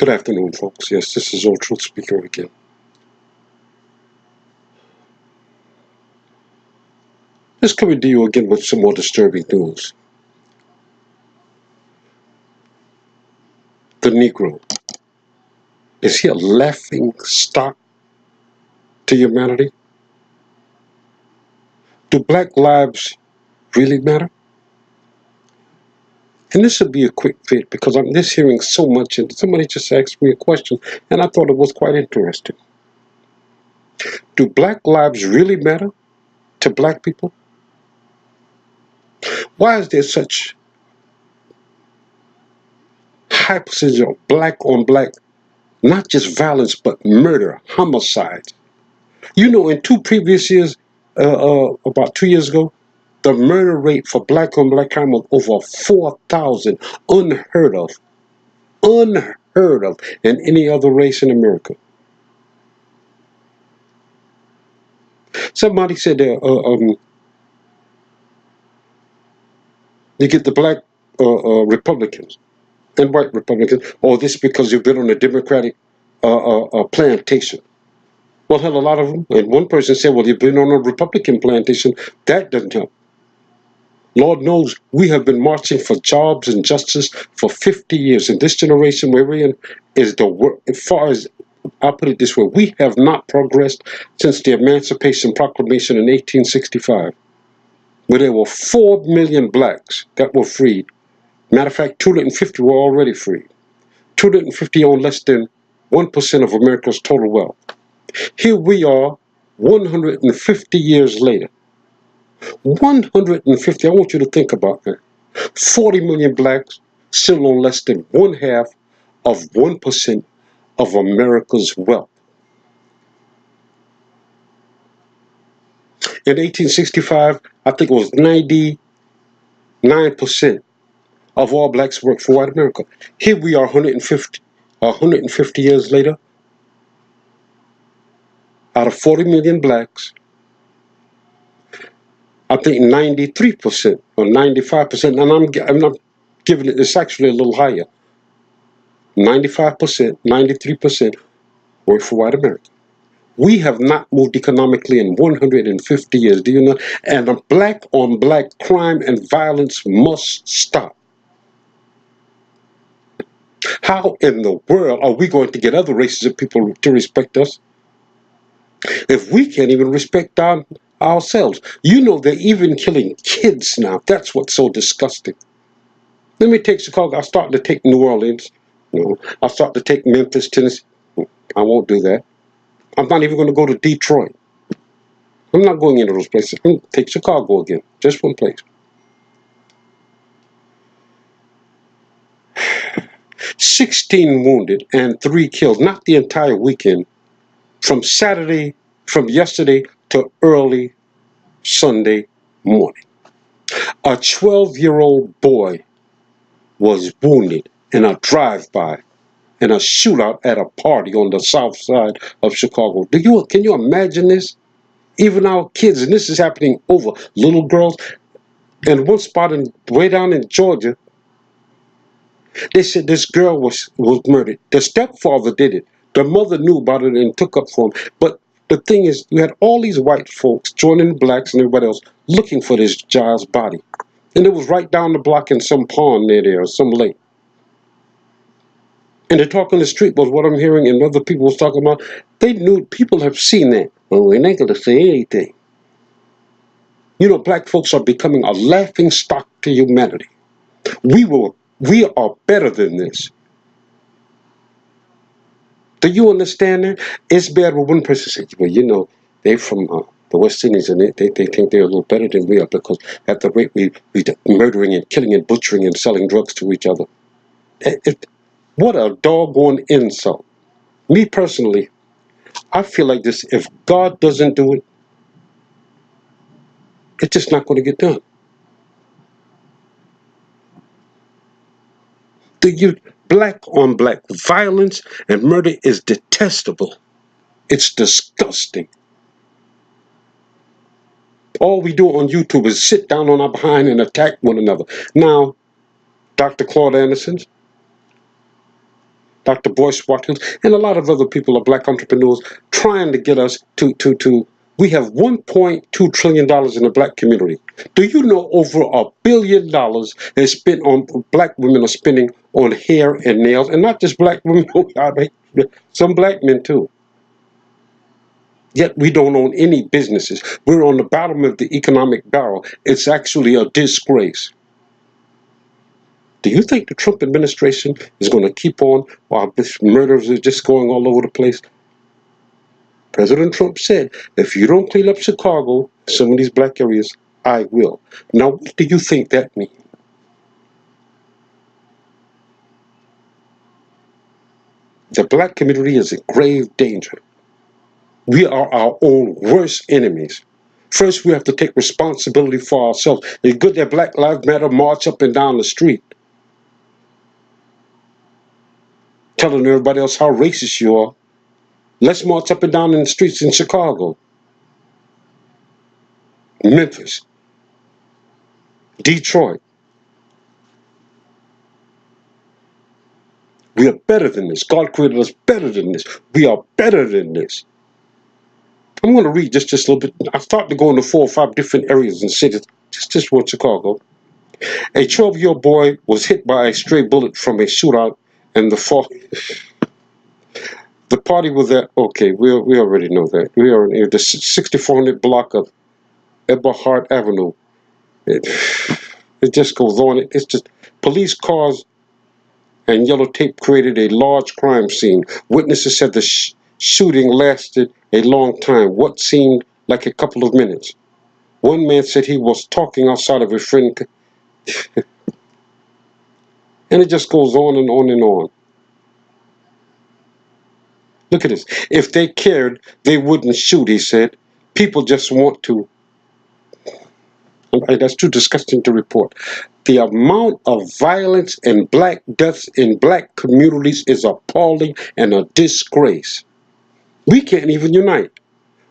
Good afternoon, folks. Yes, this is Old Truth Speaker again. Just coming to you again with some more disturbing news. The Negro. Is he a laughing stock to humanity? Do black lives really matter? And this would be a quick fit because I'm just hearing so much, and somebody just asked me a question, and I thought it was quite interesting. Do black lives really matter to black people? Why is there such high percentage of black on black, not just violence, but murder, homicides? You know, in two previous years, about 2 years ago, the murder rate for black on black crime was over 4,000, unheard of in any other race in America. Somebody said you get the black Republicans and white Republicans, oh, this is because you've been on a Democratic plantation. Well, hell, a lot of them. And one person said, well, you've been on a Republican plantation. That doesn't help. Lord knows we have been marching for jobs and justice for 50 years. And this generation we're in is the worst. As far as, I'll put it this way, we have not progressed since the Emancipation Proclamation in 1865, where there were 4 million blacks that were freed. Matter of fact, 250 were already freed. 250 own less than 1% of America's total wealth. Here we are, 150 years later. 150, I want you to think about that. 40 million blacks still own less than 1/2 of 1% of America's wealth. In 1865, I think it was 99% of all blacks worked for white America. Here we are 150 years later. Out of 40 million blacks, I think 93% or 95%, and I'm not giving it, it's actually a little higher. 95%, 93% work for white America. We have not moved economically in 150 years, do you know? And the black on black crime and violence must stop. How in the world are we going to get other races of people to respect us if we can't even respect ourselves? You know, they're even killing kids now. That's what's so disgusting. Let me take Chicago. I'm starting to take New Orleans. No, I'll start to take Memphis, Tennessee. I won't do that. I'm not even going to go to Detroit. I'm not going into those places. Take Chicago again. Just one place. 16 wounded and 3 killed. Not the entire weekend. From yesterday to early Sunday morning. A 12-year-old boy was wounded in a drive-by in a shootout at a party on the south side of Chicago. Can you imagine this? Even our kids, and this is happening over little girls. And one spot way down in Georgia, they said this girl was murdered. The stepfather did it. The mother knew about it and took up for him. But the thing is, you had all these white folks joining the blacks and everybody else looking for this child's body. And it was right down the block in some pond near there or some lake. And the talk on the street was what I'm hearing, and other people was talking about. They knew, people have seen that. Well, we're not going to say anything. You know, black folks are becoming a laughing stock to humanity. We are better than this. Do you understand that? It's bad when one person says, well, you know, they're from the West Indies and they think they're a little better than we are because at the rate we murdering and killing and butchering and selling drugs to each other. What a doggone insult. Me personally, I feel like this, if God doesn't do it, it's just not going to get done. Black on black violence and murder is detestable. It's disgusting. All we do on YouTube is sit down on our behind and attack one another. Now, Dr. Claude Anderson, Dr. Boyce Watkins, and a lot of other people are black entrepreneurs trying to get us to we have $1.2 trillion in the black community. Do you know over $1 billion is spent on black women are spending on hair and nails, and not just black women, some black men too. Yet we don't own any businesses. We're on the bottom of the economic barrel. It's actually a disgrace. Do you think the Trump administration is going to keep on while this murders are just going all over the place? President Trump said, if you don't clean up Chicago, some of these black areas, I will. Now, what do you think that means? The black community is in grave danger. We are our own worst enemies. First, we have to take responsibility for ourselves. It's good that Black Lives Matter march up and down the street, telling everybody else how racist you are. Let's march up and down in the streets in Chicago, Memphis, Detroit. We are better than this. God created us better than this. We are better than this. I'm going to read just a little bit. I started to go into 4 or 5 different areas and cities, just for Chicago. A 12-year-old boy was hit by a stray bullet from a shootout in the fall. The party was at, okay, we already know that. We are in the 6400 block of Eberhard Avenue. It just goes on. It's just police cars and yellow tape created a large crime scene. Witnesses said the shooting lasted a long time, what seemed like a couple of minutes. One man said he was talking outside of a friend. And it just goes on and on and on. Look at this. If they cared, they wouldn't shoot, he said. People just want to. That's too disgusting to report. The amount of violence and black deaths in black communities is appalling and a disgrace. We can't even unite.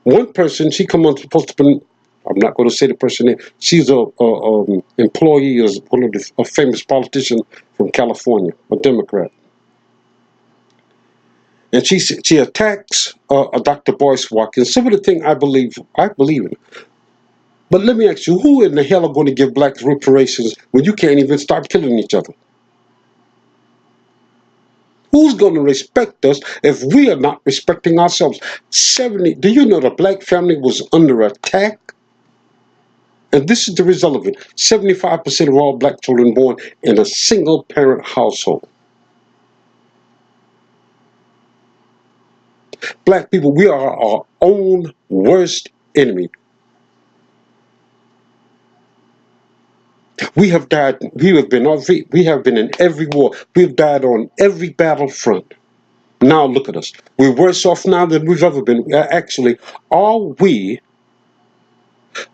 One person, she come on supposed to be, I'm not going to say the person name. She's a employee of one of a famous politician from California, a Democrat. And she attacks Dr. Boyce Watkins. Some of the things I believe in. But let me ask you, who in the hell are going to give blacks reparations when you can't even start killing each other? Who's going to respect us if we are not respecting ourselves? Do you know the black family was under attack? And this is the result of it. 75% of all black children born in a single parent household. Black people, we are our own worst enemy. We have died, we have been in every war. We've died on every battlefront. Now look at us. We're worse off now than we've ever been. Actually, are we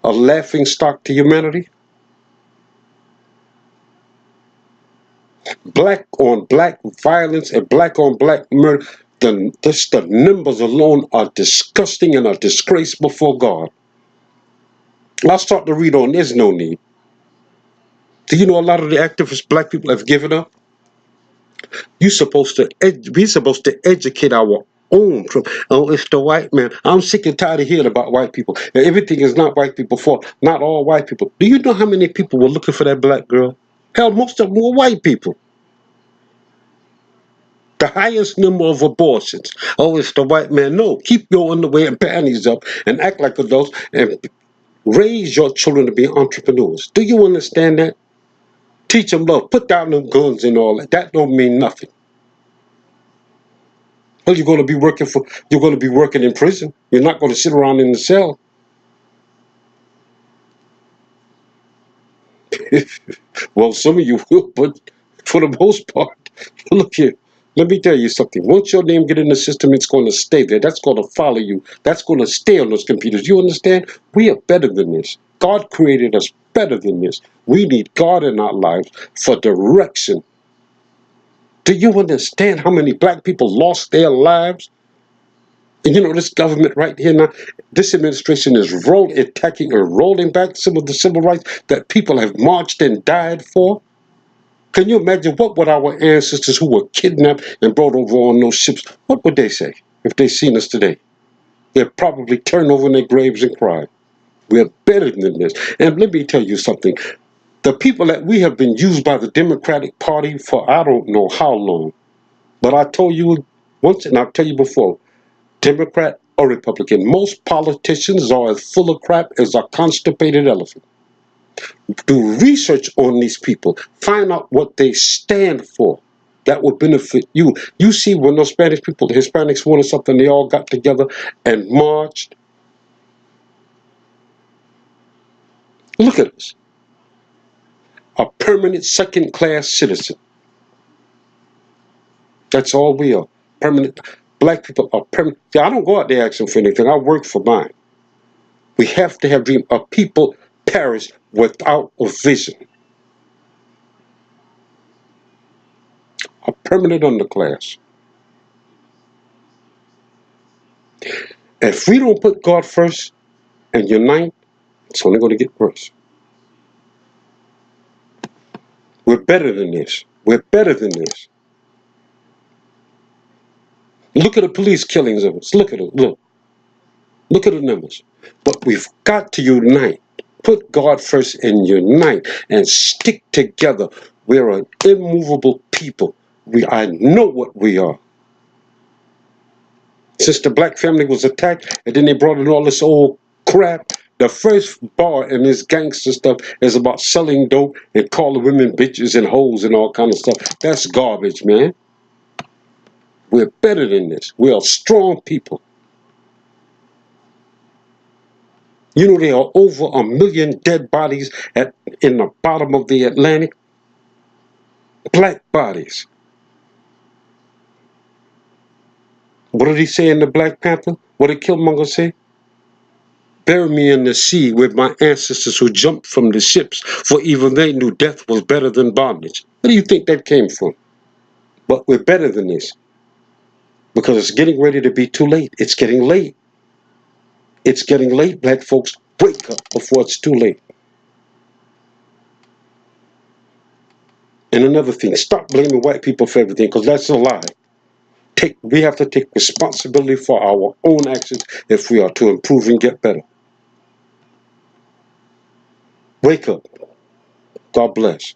a laughing stock to humanity? Black on black violence and black on black murder. The numbers alone are disgusting and a disgrace before God. I'll start to read on. There's no need. Do you know a lot of the activists black people have given up? We're supposed to educate our own. Oh, it's the white man. I'm sick and tired of hearing about white people. Everything is not white people's fault. Not all white people. Do you know how many people were looking for that black girl? Hell, most of them were white people. The highest number of abortions. Oh, it's the white man. No, keep your underwear and panties up and act like adults and raise your children to be entrepreneurs. Do you understand that? Teach them love. Put down them guns and all that. That don't mean nothing. Well, you're going to be working in prison. You're not going to sit around in the cell. Well, some of you will, but for the most part, look here. Let me tell you something. Once your name get in the system, it's going to stay there. That's going to follow you. That's going to stay on those computers. You understand? We are better than this. God created us better than this. We need God in our lives for direction. Do you understand how many black people lost their lives? And you know, this government right here now, this administration is attacking or rolling back some of the civil rights that people have marched and died for. Can you imagine what would our ancestors who were kidnapped and brought over on those ships, what would they say if they seen us today? They'd probably turn over in their graves and cry. We're better than this. And let me tell you something. The people that we have been used by the Democratic Party for I don't know how long. But I told you once, and I'll tell you before, Democrat or Republican, most politicians are as full of crap as a constipated elephant. Do research on these people. Find out what they stand for. That would benefit you. You see, when those Spanish people, the Hispanics wanted something, they all got together and marched. Look at us. A permanent second-class citizen. That's all we are. Permanent. Black people are permanent. See, I don't go out there asking for anything. I work for mine. We have to have dream. A people perish without a vision. A permanent underclass. If we don't put God first and unite, it's only going to get worse. We're better than this. We're better than this. Look at the police killings of us. Look at it. Look. Look at the numbers. But we've got to unite. Put God first and unite and stick together. We're an immovable people. I know what we are. Since the black family was attacked and then they brought in all this old crap, the first bar in this gangster stuff is about selling dope and calling women bitches and hoes and all kind of stuff. That's garbage, man. We're better than this. We are strong people. You know, there are over 1 million dead bodies in the bottom of the Atlantic. Black bodies. What did he say in the Black Panther? What did Killmonger say? Bury me in the sea with my ancestors who jumped from the ships, for even they knew death was better than bondage. Where do you think that came from? But we're better than this. Because it's getting ready to be too late. It's getting late. It's getting late, black folks. Wake up before it's too late. And another thing, stop blaming white people for everything, because that's a lie. We have to take responsibility for our own actions if we are to improve and get better. Wake up. God bless.